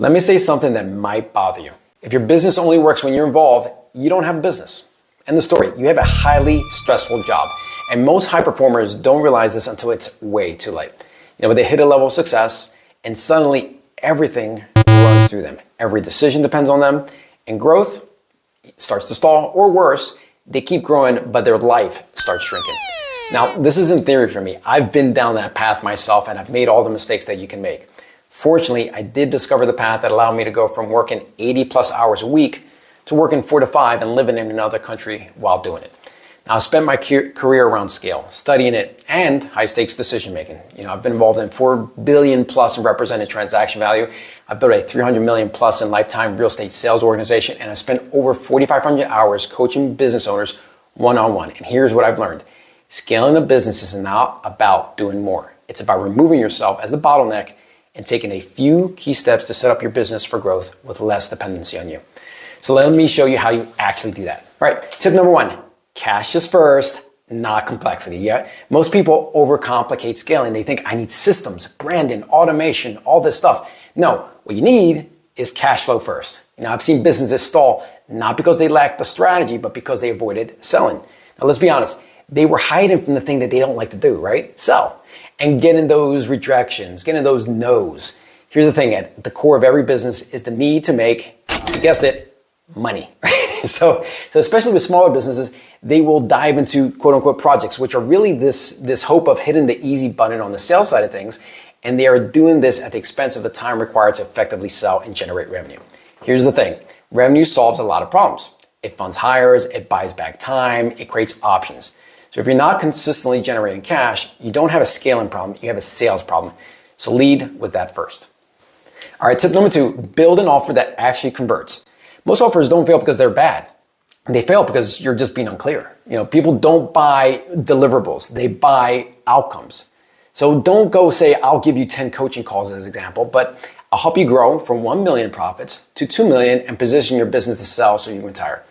Let me say something that might bother you. If your business only works when you're involved, you don't have a business. End the story. You have a highly stressful job. And most high performers don't realize this until it's way too late. But they hit a level of success and suddenly everything runs through them. Every decision depends on them, and growth starts to stall, or worse, they keep growing, but their life starts shrinking. Now, this isn't theory for me. I've been down that path myself, and I've made all the mistakes that you can make. Fortunately, I did discover the path that allowed me to go from working 80 plus hours a week to working 4 to 5 and living in another country while doing it. Now, I spent my career around scale, studying it, and high stakes decision making. I've been involved in 4 billion plus in represented transaction value. I've built a 300 million plus in lifetime real estate sales organization, and I spent over 4,500 hours coaching business owners one-on-one. And here's what I've learned. Scaling a business is not about doing more. It's about removing yourself as the bottleneck and taking a few key steps to set up your business for growth with less dependency on you. So let me show you how you actually do that. All right, tip number 1, cash is first, not complexity. Yeah, most people overcomplicate scaling. They think I need systems, branding, automation, all this stuff. No, what you need is cash flow first. I've seen businesses stall, not because they lacked the strategy, but because they avoided selling. Now, let's be honest. They were hiding from the thing that they don't like to do, right? Sell. And getting those rejections, getting those no's. Here's the thing, at the core of every business is the need to make, you guessed it, money. So especially with smaller businesses, they will dive into quote unquote projects, which are really this hope of hitting the easy button on the sales side of things. And they are doing this at the expense of the time required to effectively sell and generate revenue. Here's the thing, revenue solves a lot of problems. It funds hires, it buys back time, it creates options. So if you're not consistently generating cash, you don't have a scaling problem, you have a sales problem. So lead with that first. All right, tip number 2, build an offer that actually converts. Most offers don't fail because they're bad. They fail because you're just being unclear. People don't buy deliverables, they buy outcomes. So don't go say, I'll give you 10 coaching calls as an example, but I'll help you grow from 1 million in profits to 2 million and position your business to sell so you can retire.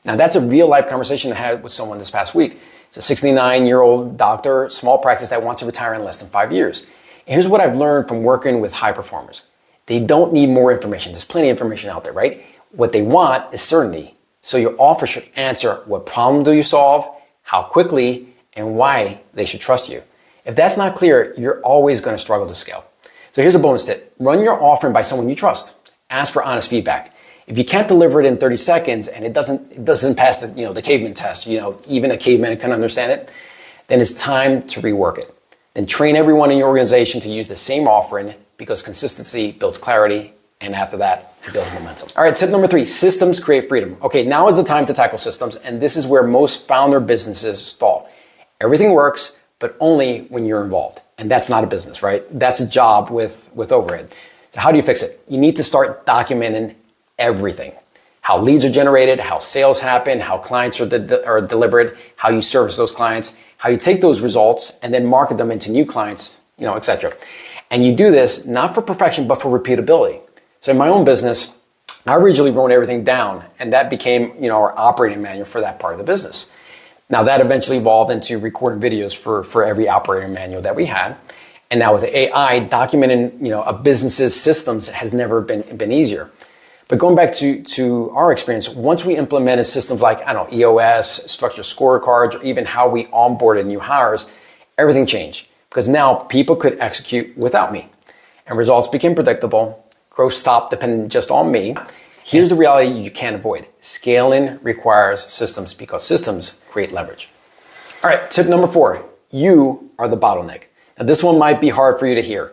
Now that's a real life conversation I had with someone this past week. It's a 69-year-old doctor, small practice that wants to retire in less than 5 years. Here's what I've learned from working with high performers. They don't need more information. There's plenty of information out there, right? What they want is certainty. So your offer should answer what problem do you solve, how quickly, and why they should trust you. If that's not clear, you're always going to struggle to scale. So here's a bonus tip. Run your offering by someone you trust. Ask for honest feedback. If you can't deliver it in 30 seconds and it doesn't pass the caveman test, even a caveman can understand it, then it's time to rework it. Then train everyone in your organization to use the same offering because consistency builds clarity, and after that, it builds momentum. All right, tip number 3, systems create freedom. Okay, now is the time to tackle systems, and this is where most founder businesses stall. Everything works, but only when you're involved. And that's not a business, right? That's a job with overhead. So how do you fix it? You need to start documenting everything. How leads are generated, how sales happen, how clients are delivered, how you service those clients, how you take those results and then market them into new clients, etc. And you do this not for perfection, but for repeatability. So in my own business, I originally wrote everything down, and that became, our operating manual for that part of the business. Now that eventually evolved into recording videos for every operating manual that we had. And now with the AI, documenting, a business's systems has never been easier. But going back to our experience, once we implemented systems like, EOS, structured scorecards, or even how we onboarded new hires, everything changed because now people could execute without me and results became predictable. Growth stopped depending just on me. Here's the reality you can't avoid. Scaling requires systems because systems create leverage. All right, tip number 4, you are the bottleneck. Now this one might be hard for you to hear.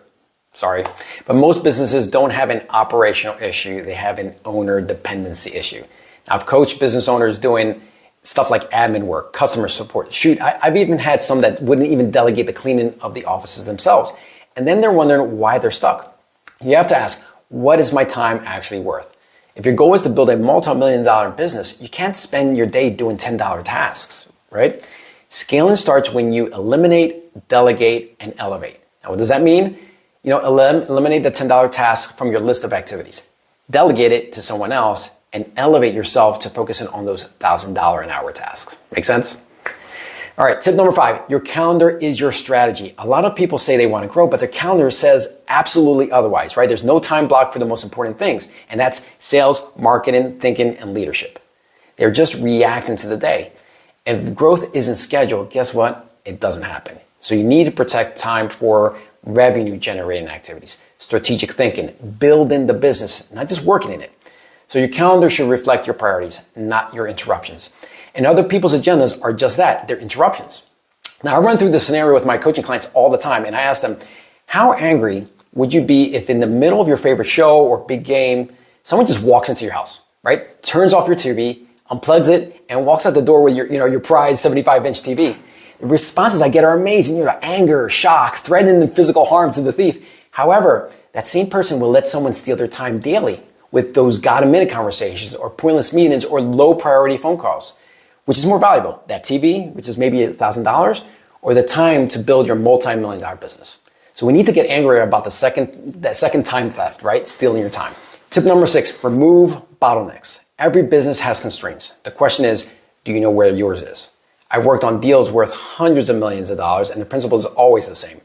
Sorry, but most businesses don't have an operational issue. They have an owner dependency issue. Now, I've coached business owners doing stuff like admin work, customer support. Shoot, I've even had some that wouldn't even delegate the cleaning of the offices themselves. And then they're wondering why they're stuck. You have to ask, what is my time actually worth? If your goal is to build a multi-million-dollar business, you can't spend your day doing $10 tasks, right? Scaling starts when you eliminate, delegate, and elevate. Now, what does that mean? Eliminate the $10 task from your list of activities. Delegate it to someone else and elevate yourself to focusing on those $1,000 an hour tasks. Make sense? All right, tip number 5, your calendar is your strategy. A lot of people say they want to grow, but their calendar says absolutely otherwise, right? There's no time block for the most important things, and that's sales, marketing, thinking, and leadership. They're just reacting to the day. If growth isn't scheduled, guess what? It doesn't happen. So you need to protect time for revenue generating activities, strategic thinking, building the business, not just working in it. So your calendar should reflect your priorities, not your interruptions. And other people's agendas are just that, they're interruptions. Now, I run through this scenario with my coaching clients all the time, and I ask them, how angry would you be if in the middle of your favorite show or big game, someone just walks into your house, right? Turns off your TV, unplugs it, and walks out the door with your prized 75-inch TV. The responses I get are amazing, anger, shock, threatening and physical harm to the thief. However, that same person will let someone steal their time daily with those got-a-minute conversations or pointless meetings or low-priority phone calls. Which is more valuable, that TV, which is maybe $1,000, or the time to build your multi-million-dollar business? So we need to get angry about that second time theft, right? Stealing your time. Tip number 6, remove bottlenecks. Every business has constraints. The question is, do you know where yours is? I've worked on deals worth hundreds of millions of dollars, and the principle is always the same.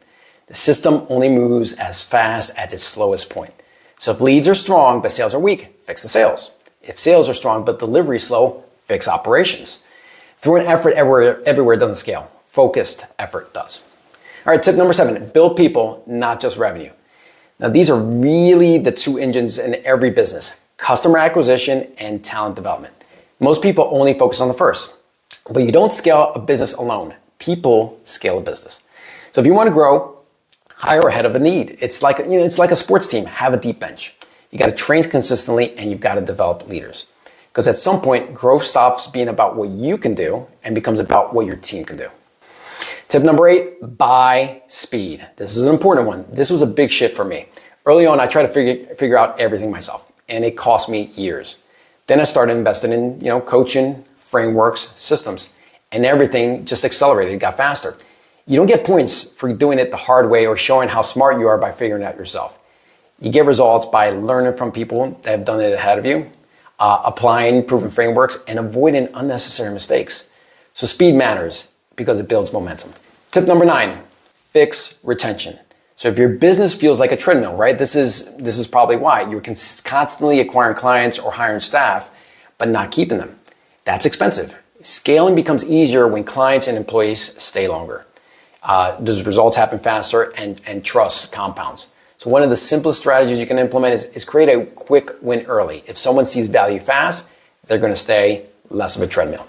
The system only moves as fast as its slowest point. So if leads are strong but sales are weak, fix the sales. If sales are strong but delivery is slow, fix operations. Throwing effort everywhere doesn't scale. Focused effort does. All right, tip number 7, build people, not just revenue. Now, these are really the 2 engines in every business, customer acquisition and talent development. Most people only focus on the first, but you don't scale a business alone. People scale a business. So if you want to grow, hire ahead of a need. It's like a sports team. Have a deep bench. You got to train consistently, and you've got to develop leaders. Because at some point, growth stops being about what you can do and becomes about what your team can do. Tip number 8, buy speed. This is an important one. This was a big shift for me. Early on, I tried to figure out everything myself, and it cost me years. Then I started investing in, coaching, frameworks, systems, and everything just accelerated. It got faster. You don't get points for doing it the hard way or showing how smart you are by figuring it out yourself. You get results by learning from people that have done it ahead of you, applying proven frameworks, and avoiding unnecessary mistakes. So speed matters because it builds momentum. Tip number 9, fix retention. So if your business feels like a treadmill, right? This is probably why you're constantly acquiring clients or hiring staff, but not keeping them. That's expensive. Scaling becomes easier when clients and employees stay longer. Those results happen faster and trust compounds. So one of the simplest strategies you can implement is create a quick win early. If someone sees value fast, they're going to stay, less of a treadmill.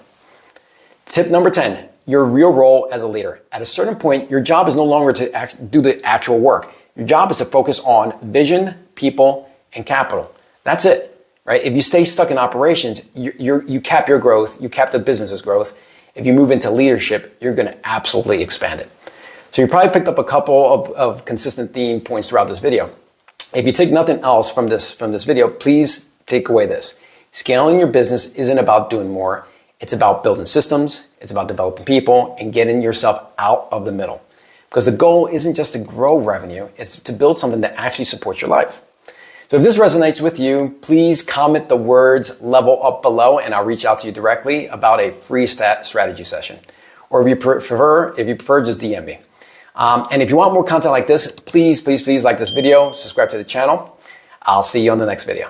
Tip number 10, your real role as a leader. At a certain point, your job is no longer to do the actual work. Your job is to focus on vision, people, and capital. That's it, right? If you stay stuck in operations, you cap your growth, you cap the business's growth. If you move into leadership, you're going to absolutely expand it. So you probably picked up a couple of consistent theme points throughout this video. If you take nothing else from this video, please take away this. Scaling your business isn't about doing more. It's about building systems. It's about developing people and getting yourself out of the middle. Because the goal isn't just to grow revenue. It's to build something that actually supports your life. So if this resonates with you, please comment the words level up below and I'll reach out to you directly about a free strategy session. Or if you prefer, just DM me. And if you want more content like this, please like this video, subscribe to the channel. I'll see you on the next video.